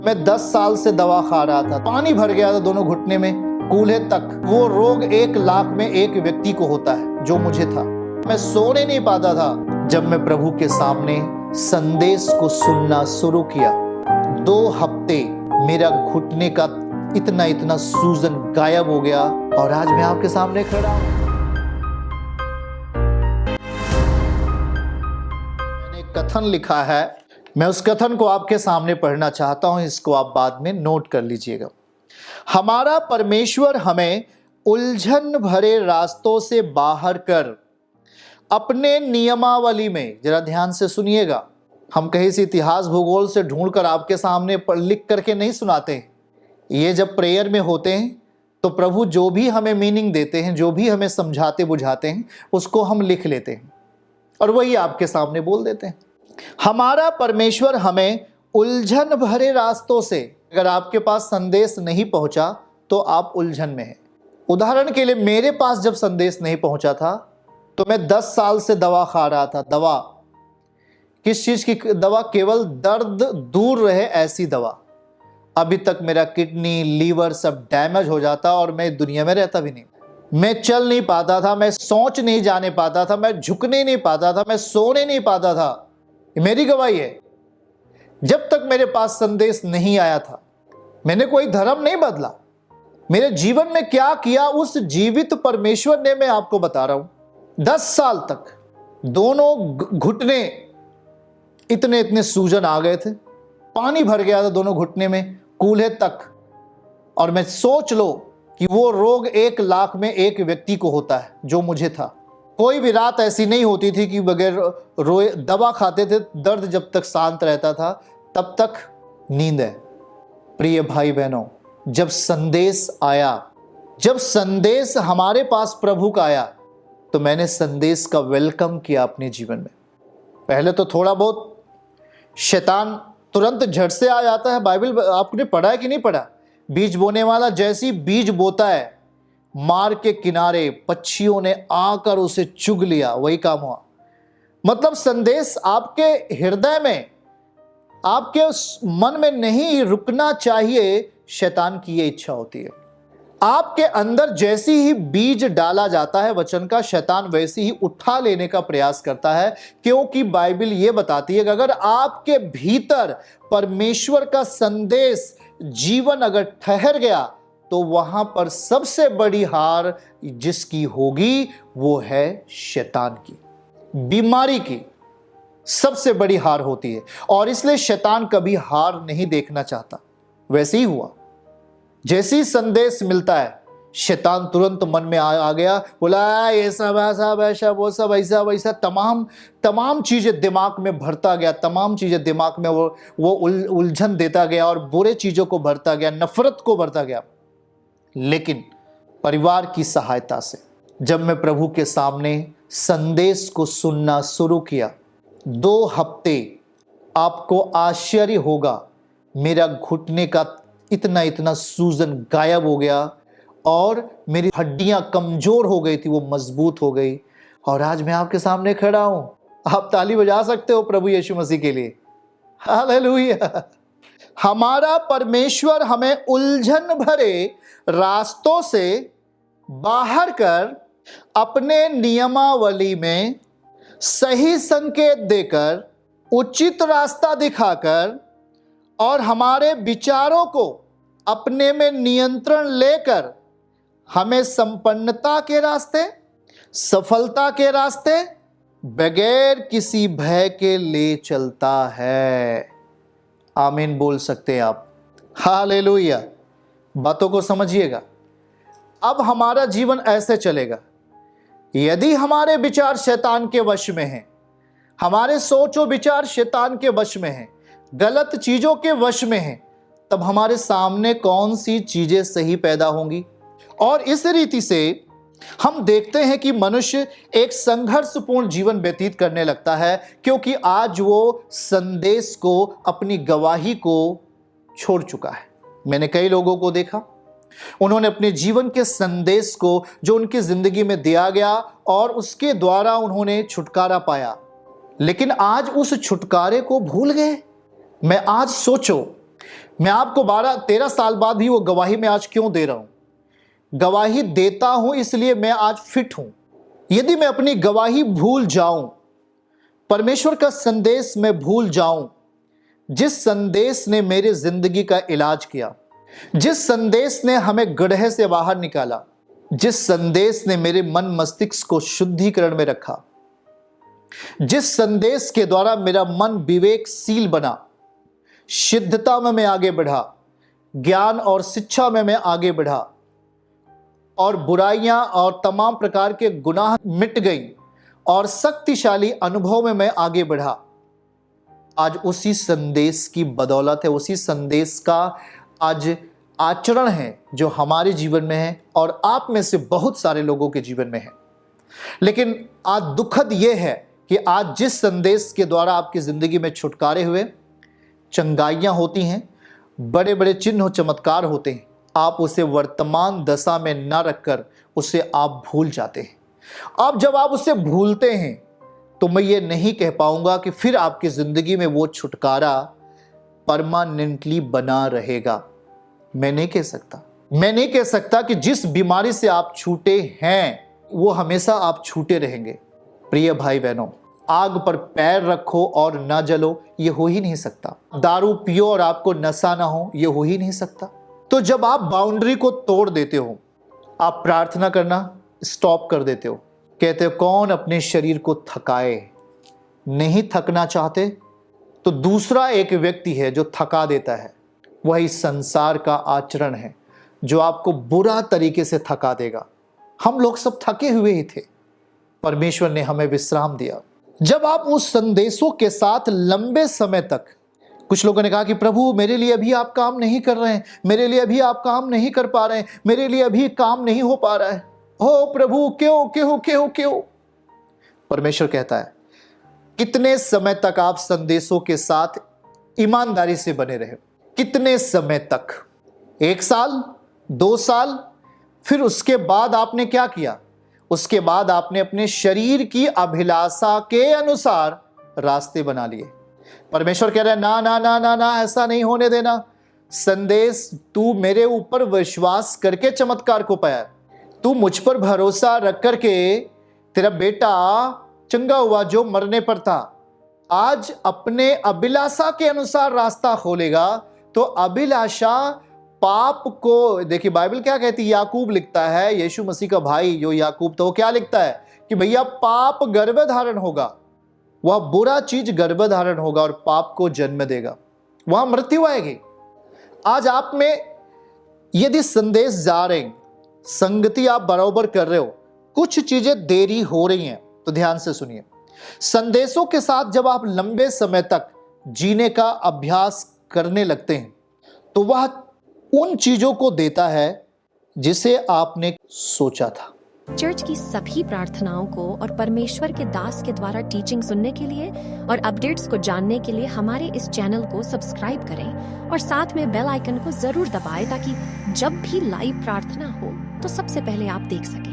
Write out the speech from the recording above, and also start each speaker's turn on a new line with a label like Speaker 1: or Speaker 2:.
Speaker 1: मैं 10 साल से दवा खा रहा था, पानी भर गया था दोनों घुटने में, कूल्हे तक। वो रोग 1 लाख में 1 व्यक्ति को होता है, जो मुझे था। मैं सोने नहीं पाता था। जब मैं प्रभु के सामने संदेश को सुनना शुरू किया, 2 हफ्ते मेरा घुटने का इतना सूजन गायब हो गया और आज मैं आपके सामने खड़ा हूं। मैंने एक कथन लिखा है, मैं उस कथन को आपके सामने पढ़ना चाहता हूं। इसको आप बाद में नोट कर लीजिएगा। हमारा परमेश्वर हमें उलझन भरे रास्तों से बाहर कर अपने नियमावली में, जरा ध्यान से सुनिएगा, हम कहीं से इतिहास भूगोल से ढूंढकर आपके सामने लिख करके नहीं सुनाते हैं। ये जब प्रेयर में होते हैं तो प्रभु जो भी हमें मीनिंग देते हैं, जो भी हमें समझाते बुझाते हैं, उसको हम लिख लेते हैं और वही आपके सामने बोल देते हैं। हमारा परमेश्वर हमें उलझन भरे रास्तों से, अगर आपके पास संदेश नहीं पहुंचा तो आप उलझन में हैं। उदाहरण के लिए मेरे पास जब संदेश नहीं पहुंचा था तो मैं 10 साल से दवा खा रहा था। दवा किस चीज की दवा? केवल दर्द दूर रहे ऐसी दवा। अभी तक मेरा किडनी, लीवर सब डैमेज हो जाता और मैं दुनिया में रहता भी नहीं। मैं चल नहीं पाता था, मैं सोच नहीं जाने पाता था, मैं झुकने नहीं पाता था, मैं सोने नहीं पाता था। मेरी गवाही है। जब तक मेरे पास संदेश नहीं आया था, मैंने कोई धर्म नहीं बदला। मेरे जीवन में क्या किया उस जीवित परमेश्वर ने, मैं आपको बता रहा हूं। 10 साल तक दोनों घुटने इतने सूजन आ गए थे, पानी भर गया था दोनों घुटने में, कूल्हे तक। और मैं सोच लो कि वो रोग 1 लाख में 1 व्यक्ति को होता है, जो मुझे था। कोई भी रात ऐसी नहीं होती थी कि बगैर रोए, दवा खाते थे, दर्द जब तक शांत रहता था तब तक नींद है। प्रिय भाई बहनों, जब संदेश आया, जब संदेश हमारे पास प्रभु का आया, तो मैंने संदेश का वेलकम किया अपने जीवन में। पहले तो थोड़ा बहुत शैतान तुरंत झट से आ जाता है। बाइबल आपने पढ़ा है कि नहीं पढ़ा? बीज बोने वाला जैसी बीज बोता है, मार के किनारे पक्षियों ने आकर उसे चुग लिया, वही काम हुआ। मतलब संदेश आपके हृदय में, आपके मन में नहीं रुकना चाहिए। शैतान की ये इच्छा होती है। आपके अंदर जैसी ही बीज डाला जाता है वचन का, शैतान वैसी ही उठा लेने का प्रयास करता है। क्योंकि बाइबल ये बताती है कि अगर आपके भीतर परमेश्वर का संदेश, जीवन अगर ठहर गया तो वहां पर सबसे बड़ी हार जिसकी होगी वो है शैतान की, बीमारी की सबसे बड़ी हार होती है। और इसलिए शैतान कभी हार नहीं देखना चाहता। वैसे ही हुआ, जैसे ही संदेश मिलता है शैतान तुरंत मन में आ गया, बोला ये सब ऐसा वैसा, वो सब ऐसा वैसा, तमाम चीजें दिमाग में भरता गया। तमाम चीजें दिमाग में वो उलझन देता गया और बुरे चीजों को भरता गया, नफरत को भरता गया। लेकिन परिवार की सहायता से जब मैं प्रभु के सामने संदेश को सुनना शुरू किया, 2 हफ्ते, आपको आश्चर्य होगा, मेरा घुटने का इतना सूजन गायब हो गया और मेरी हड्डियां कमजोर हो गई थी, वो मजबूत हो गई और आज मैं आपके सामने खड़ा हूं। आप ताली बजा सकते हो प्रभु यीशु मसीह के लिए। हालेलुया। हमारा परमेश्वर हमें उलझन भरे रास्तों से बाहर कर अपने नियमावली में सही संकेत देकर, उचित रास्ता दिखाकर और हमारे विचारों को अपने में नियंत्रण लेकर हमें संपन्नता के रास्ते, सफलता के रास्ते बगैर किसी भय के ले चलता है। आमीन बोल सकते हैं आप। हालेलुया। बातों को समझिएगा। अब हमारा जीवन ऐसे चलेगा, यदि हमारे विचार शैतान के वश में हैं, हमारे सोच और विचार शैतान के वश में हैं, गलत चीजों के वश में हैं, तब हमारे सामने कौन सी चीजें सही पैदा होंगी। और इस रीति से हम देखते हैं कि मनुष्य एक संघर्षपूर्ण जीवन व्यतीत करने लगता है, क्योंकि आज वो संदेश को, अपनी गवाही को छोड़ चुका है। मैंने कई लोगों को देखा, उन्होंने अपने जीवन के संदेश को जो उनकी जिंदगी में दिया गया और उसके द्वारा उन्होंने छुटकारा पाया, लेकिन आज उस छुटकारे को भूल गए। मैं आज सोचो, मैं आपको 12-13 साल बाद भी वो गवाही मैं आज क्यों दे रहा हूं? गवाही देता हूं इसलिए मैं आज फिट हूं। यदि मैं अपनी गवाही भूल जाऊं, परमेश्वर का संदेश मैं भूल जाऊं, जिस संदेश ने मेरी जिंदगी का इलाज किया, जिस संदेश ने हमें गड्ढे से बाहर निकाला, जिस संदेश ने मेरे मन मस्तिष्क को शुद्धिकरण में रखा, जिस संदेश के द्वारा मेरा मन विवेकशील बना, सिद्धता में मैं आगे बढ़ा, ज्ञान और शिक्षा में मैं आगे बढ़ा, और बुराइयां और तमाम प्रकार के गुनाह मिट गई और शक्तिशाली अनुभव में मैं आगे बढ़ा। आज उसी संदेश की बदौलत है, उसी संदेश का आज आचरण है जो हमारे जीवन में है और आप में से बहुत सारे लोगों के जीवन में है। लेकिन आज दुखद यह है कि आज जिस संदेश के द्वारा आपकी जिंदगी में छुटकारे हुए, चंगाइयां होती हैं, बड़े बड़े चिन्ह चमत्कार होते हैं, आप उसे वर्तमान दशा में न रखकर उसे आप भूल जाते हैं। अब जब आप उसे भूलते हैं तो मैं ये नहीं कह पाऊंगा कि फिर आपकी जिंदगी में वो छुटकारा परमानेंटली बना रहेगा। मैं नहीं कह सकता कि जिस बीमारी से आप छूटे हैं वो हमेशा आप छूटे रहेंगे। प्रिय भाई बहनों, आग पर पैर रखो और ना जलो, ये हो ही नहीं सकता। दारू पियो और आपको नशा ना हो, ये हो ही नहीं सकता। तो जब आप बाउंड्री को तोड़ देते हो, आप प्रार्थना करना स्टॉप कर देते हो, कहते हो कौन अपने शरीर को थकाए, नहीं थकना चाहते तो दूसरा एक व्यक्ति है जो थका देता है। वही संसार का आचरण है जो आपको बुरा तरीके से थका देगा। हम लोग सब थके हुए ही थे, परमेश्वर ने हमें विश्राम दिया। जब आप उस संदेशों के साथ लंबे समय तक, कुछ लोगों ने कहा कि प्रभु मेरे लिए अभी आप काम नहीं कर रहे हैं, मेरे लिए अभी आप काम नहीं कर पा रहे हैं, मेरे लिए अभी काम नहीं हो पा रहा है, हो प्रभु क्यों क्यों क्यों क्यों? परमेश्वर कहता है कितने समय तक आप संदेशों के साथ ईमानदारी से बने रहे? कितने समय तक? 1 साल, 2 साल? फिर उसके बाद आपने क्या किया? उसके बाद आपने अपने शरीर की अभिलाषा के अनुसार रास्ते बना लिए। परमेश्वर कह रहा है ना ना ना ना ना, ऐसा नहीं होने देना। संदेश, तू मेरे ऊपर विश्वास करके चमत्कार को पाया, तू मुझ पर भरोसा रख करके तेरा बेटा चंगा हुआ जो मरने पर था, आज अपने अभिलाषा के अनुसार रास्ता खोलेगा। तो अभिलाषा पाप को, देखिए बाइबल क्या कहती है, याकूब लिखता है, यीशु मसीह का भाई जो याकूब, तो वो क्या लिखता है कि भैया पाप गर्भधारण होगा, वह बुरा चीज गर्भधारण होगा और पाप को जन्म देगा, वहां मृत्यु आएगी। आज आप में यदि संदेश जा रहे हैं, संगति आप बराबर कर रहे हो, कुछ चीजें देरी हो रही हैं, तो ध्यान से सुनिए। संदेशों के साथ जब आप लंबे समय तक जीने का अभ्यास करने लगते हैं तो वह उन चीजों को देता है जिसे आपने सोचा था।
Speaker 2: चर्च की सभी प्रार्थनाओं को और परमेश्वर के दास के द्वारा टीचिंग सुनने के लिए और अपडेट्स को जानने के लिए हमारे इस चैनल को सब्सक्राइब करें और साथ में बेल आइकन को जरूर दबाएं ताकि जब भी लाइव प्रार्थना हो तो सबसे पहले आप देख सकें।